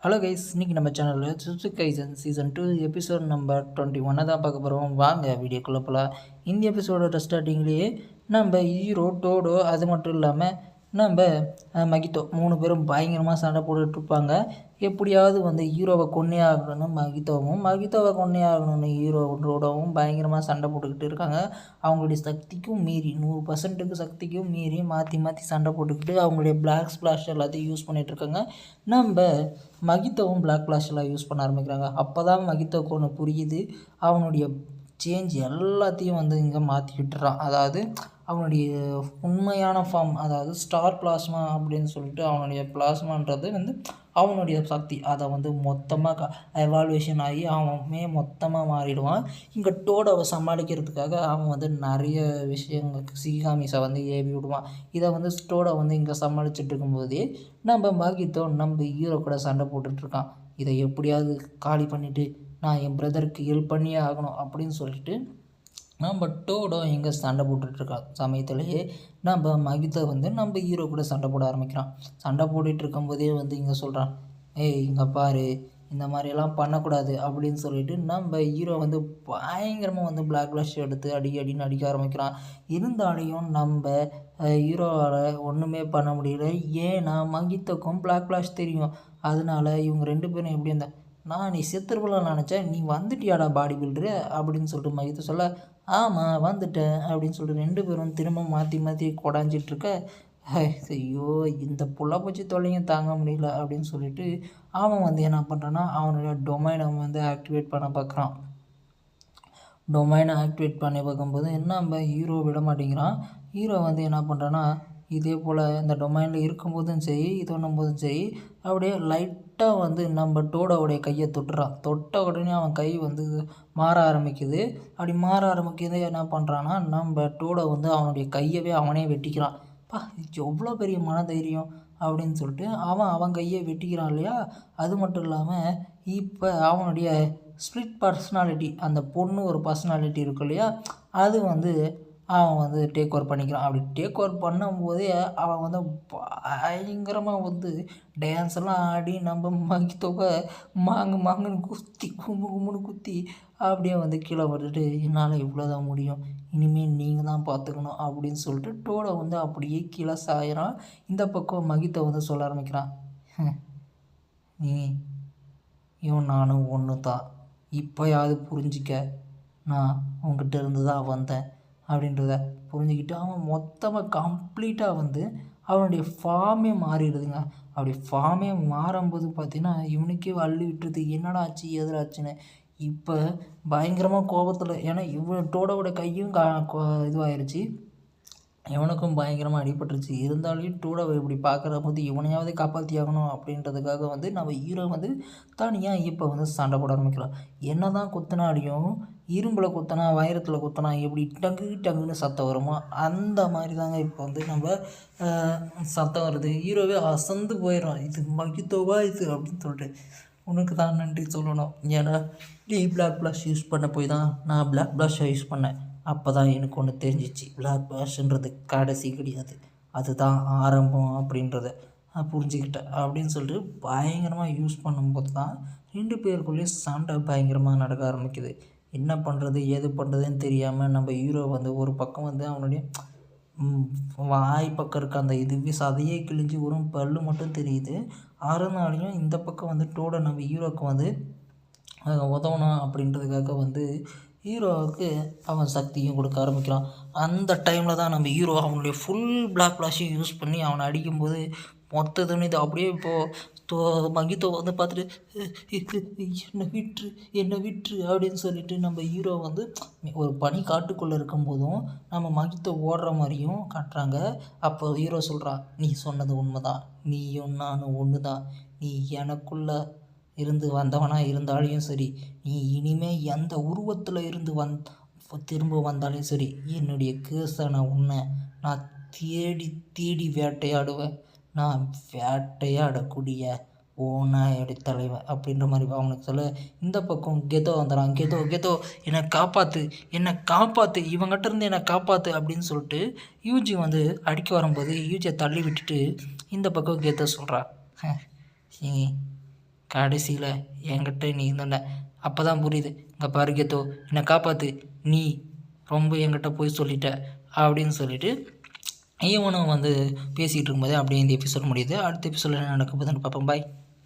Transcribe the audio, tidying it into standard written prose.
Hello guys, இன்றைக்கி நம்ம சேனலில் jujutsu kaizen season 2 episode number 21 தான் பார்க்க போகிறோம். வாங்க வீடியோக்குள்ளே போகலாம். இந்த எபிசோடோட ஸ்டார்டிங்லேயே நம்ம ஹீரோ, டோடோ, அது மட்டும் இல்லாமல் நம்ம மகித்தோ 3 பேரும் பயங்கரமாக சண்டை போட்டுட்ருப்பாங்க. எப்படியாவது ஹீரோவை கொன்னே ஆகணும்னு மகித்தோவை கொன்னே ஆகணும்னு டோடோவும் பயங்கரமாக சண்டை போட்டுக்கிட்டு இருக்காங்க. அவங்களுடைய சக்திக்கும் மீறி 100% சக்திக்கும் மீறி மாற்றி மாற்றி சண்டை போட்டுக்கிட்டு அவங்களுடைய பிளாக் ஸ்ப்ளாஷ் எல்லாத்தையும் யூஸ் பண்ணிகிட்ருக்காங்க. நம்ம மகித்தோவும் பிளாக் ஸ்ப்ளாஷ் எல்லாம் யூஸ் பண்ண ஆரம்பிக்கிறாங்க. அப்போ தான் மகித்தோவுக்கு ஒன்று புரியுது, அவனுடைய சேஞ்ச் எல்லாத்தையும் இங்கே மாற்றி விட்டுறான். அதாவது அவனுடைய உண்மையான ஃபார்ம், அதாவது ஸ்டார் பிளாஸ்மா அப்படின்னு சொல்லிட்டு அவனுடைய பிளாஸ்மான்றது அவனுடைய சக்தி, அதை மொத்தமாக எவால்வேஷன் ஆகி அவன் மொத்தமாக மாறிடுவான். இங்கே டோடோவை சமாளிக்கிறதுக்காக அவன் நிறைய விஷயங்கள் சிகாமிஸை ஏவி விடுவான். இதை டோடோ இங்கே சமாளிச்சுட்டு இருக்கும்போதே நம்ம மகித்தோ நம்ம ஹீரோ கூட சண்டை போட்டுட்ருக்கான். இதை எப்படியாவது காலி பண்ணிவிட்டு நான் என் பிரதருக்கு ஹெல்ப் பண்ணியே ஆகணும் அப்படின்னு சொல்லிட்டு நம்ம டோடோ எங்கே சண்டை போட்டுட்ருக்கான். சமயத்துலேயே நம்ம மகித்தை நம்ம ஹீரோ கூட சண்டை போட ஆரம்பிக்கிறான். சண்டை போட்டுட்டு இருக்கும்போதே இங்கே சொல்கிறான், ஏய் இங்கே பாரு, இந்த மாதிரியெல்லாம் பண்ணக்கூடாது அப்படின்னு சொல்லிட்டு நம்ம ஹீரோ பயங்கரமாக பிளாக் ஃப்ளாஷ் எடுத்து அடின்னு அடிக்க ஆரம்பிக்கிறான். இருந்தாலையும் நம்ம ஹீரோவால் ஒன்றுமே பண்ண முடியல. ஏன்னா மகித்துக்கும் பிளாக் ஃப்ளாஷ் தெரியும். அதனால இவங்க 2 பேரும் எப்படி இருந்தா, நீ செத்துருவலாம் நினச்சேன், நீ வந்துட்டியாடா பாடி பில்டரு அப்படின்னு சொல்லிட்டு மகித்தை சொல்ல, ஆமாம் வந்துட்டேன் அப்படின்னு சொல்லிட்டு 2 பேரும் திரும்ப மாற்றி மாற்றி கொடாஞ்சிட்ருக்க, ஐயோ இந்த புள்ள பூச்சி தொல்லையும் தாங்க முடியல அப்படின்னு சொல்லிட்டு அவன் என்ன பண்ணுறான்னா அவனுடைய டொமைனை ஆக்டிவேட் பண்ண பார்க்குறான். டொமைனை ஆக்டிவேட் பண்ணி பார்க்கும்போது நம்ம ஹீரோ விட மாட்டேங்கிறான். ஹீரோ என்ன பண்ணுறான்னா இதே போல் இந்த டொமைனில் இருக்கும்போதும் சரி, இது பண்ணும்போதும் சரி, அப்படியே லைட்டாக நம்ம டோடோவுடைய கையை தொட்டுறான். தொட்ட உடனே அவன் கை மாற ஆரம்பிக்குது. அப்படி மாற ஆரம்பிக்குது என்ன பண்ணுறான்னா நம்ம டோடோ அவனுடைய கையவே அவனே வெட்டிக்கிறான். எவ்வளோ பெரிய மனதைரியம் அப்படின்னு சொல்லிட்டு அவன் கையை வெட்டிக்கிறான் இல்லையா. அது மட்டும் இல்லாமல் இப்போ அவனுடைய ஸ்ப்ளிட் பர்சனாலிட்டி, அந்த பொண்ணு ஒரு பர்சனாலிட்டி இருக்கு இல்லையா, அது அவன் டேக் ஓவர் பண்ணிக்கிறான். அப்படி டேக் ஓவர் பண்ணும்போதே அவன் பயங்கரமாக டான்ஸ் எல்லாம் ஆடி நம்ம மகித்தோவை மாங்குன்னு குத்தி கும்முன்னு குத்தி அப்படியே கீழே போட்டுட்டு, என்னால் இவ்வளோதான் முடியும், இனிமேல் நீங்கள் தான் பார்த்துக்கணும் அப்படின்னு சொல்லிட்டு டோடோ அப்படியே கீழே சாயிறான். இந்த பக்கம் மகித்தை சொல்ல ஆரம்பிக்கிறான், நீ இவன் நானும் ஒன்று தான், இப்போயாவது புரிஞ்சிக்க, நான் உங்ககிட்ட இருந்து தான் வந்தேன் அப்படின்றத புரிஞ்சுக்கிட்டு அவன் மொத்தமாக கம்ப்ளீட்டாக அவனுடைய ஃபார்மே மாறிடுதுங்க. அப்படி ஃபார்மே மாறும்போது பார்த்திங்கன்னா இவனுக்கே அள்ளி விட்டுருது, என்னடா ஆச்சு எதிராச்சுன்னு. இப்போ பயங்கரமாக கோபத்தில், ஏன்னா டோடோவோட கையும் இதுவாயிருச்சு, இவனுக்கும் பயங்கரமாக அடிபட்டுருச்சு. இருந்தாலும் டோடோவை இப்படி பார்க்குற போது இவனையாவது காப்பாற்றி ஆகணும் அப்படின்றதுக்காக நம்ம ஹீரோ தனியாக இப்போ சண்டை போட ஆரம்பிக்கலாம். என்ன தான் குத்தினாடியும் இரும்பில் குத்தினா வைரத்தில் குத்தினா எப்படி டங்குன்னு சத்தம் வருமோ அந்த மாதிரி தாங்க இப்போ நம்ம சத்தம் வருது. ஹீரோவே அசந்து போயிடும், இது மகித்தோவா இது அப்படின்னு சொல்லிட்டு. உனக்கு தான் நன்றி சொல்லணும், ஏன்னா நீ பிளாக் ஃப்ளாஷ் யூஸ் பண்ண போய் தான் நான் பிளாக் ஃப்ளாஷை யூஸ் பண்ணேன். அப்போ தான் எனக்கு ஒன்று தெரிஞ்சிச்சு, பிளாக் ஃப்ளாஷ்ன்றது கடைசி கிடையாது, அதுதான் ஆரம்பம் அப்படின்றத நான் புரிஞ்சுக்கிட்டேன் அப்படின்னு சொல்லிட்டு பயங்கரமாக யூஸ் பண்ணும்போது தான் 2 பேருக்குள்ளேயும் சண்டை பயங்கரமாக நடக்க ஆரம்பிக்குது. என்ன பண்ணுறது ஏது பண்ணுறதுன்னு தெரியாமல் நம்ம ஹீரோ ஒரு பக்கம் அவனுடைய வாய் பக்கம் இருக்க அந்த இதுவே சதையே கிழிஞ்சு ஒரு பல்லு மட்டும் தெரியுது. ஆறுனாலையும் இந்த பக்கம் டோட நம்ம ஹீரோவுக்கு உதவணும் அப்படின்றதுக்காக ஹீரோவுக்கு அவன் சக்தியும் கொடுக்க ஆரம்பிக்கிறான். அந்த டைமில் தான் நம்ம ஹீரோ அவனுடைய ஃபுல் பிளாக் ஃப்ளாஷையும் யூஸ் பண்ணி அவனை அடிக்கும்போது மொத்த துணிது அப்படியே இப்போது மகித்தோ பார்த்துட்டு என்னை விட்டுரு அப்படின்னு சொல்லிட்டு நம்ம ஹீரோ ஒரு பனி காட்டுக்குள்ளே இருக்கும்போதும் நம்ம மகித்தோ ஓடுற மாதிரியும் காட்டுறாங்க. அப்போ ஹீரோ சொல்கிறான், நீ சொன்னது உண்மைதான், நீயும் நானும் ஒன்று தான், நீ எனக்குள்ளே இருந்து வந்தவனாக இருந்தாலையும் சரி, நீ இனிமேல் எந்த உருவத்தில் இருந்து திரும்ப வந்தாலும் சரி, என்னுடைய கேஸான உன்னை நான் தேடி வேட்டையாடுவேன், நான் வேட்டையாடக்கூடிய ஓனாயுடைய தலைவன் அப்படின்ற மாதிரி அவனுக்கு சொல்ல, இந்த பக்கம் கெதோ வந்துடுறான். கெதோ என்னை காப்பாற்று இவங்கிட்ட இருந்து என்னை காப்பாற்று அப்படின்னு சொல்லிட்டு யூஜி அடிக்க வரும்போது யூஜியை தள்ளி விட்டுட்டு இந்த பக்கம் கெதோ சொல்கிறான், கடைசியில் என்கிட்ட நீ இருந்தண்ட. அப்போ தான் புரியுது, இங்கே பாரு கெத்தோ, என்னை காப்பாற்று, நீ ரொம்ப என்கிட்ட போய் சொல்லிட்ட அப்படின்னு சொல்லிட்டு இவனும் வந்து பேசிகிட்டு இருக்கும்போது அப்படியே இந்த எபிசோட் முடியுது. அடுத்த எபிசோடில் என்ன நடக்க போகுதுன்னு பார்ப்போம். பாய்.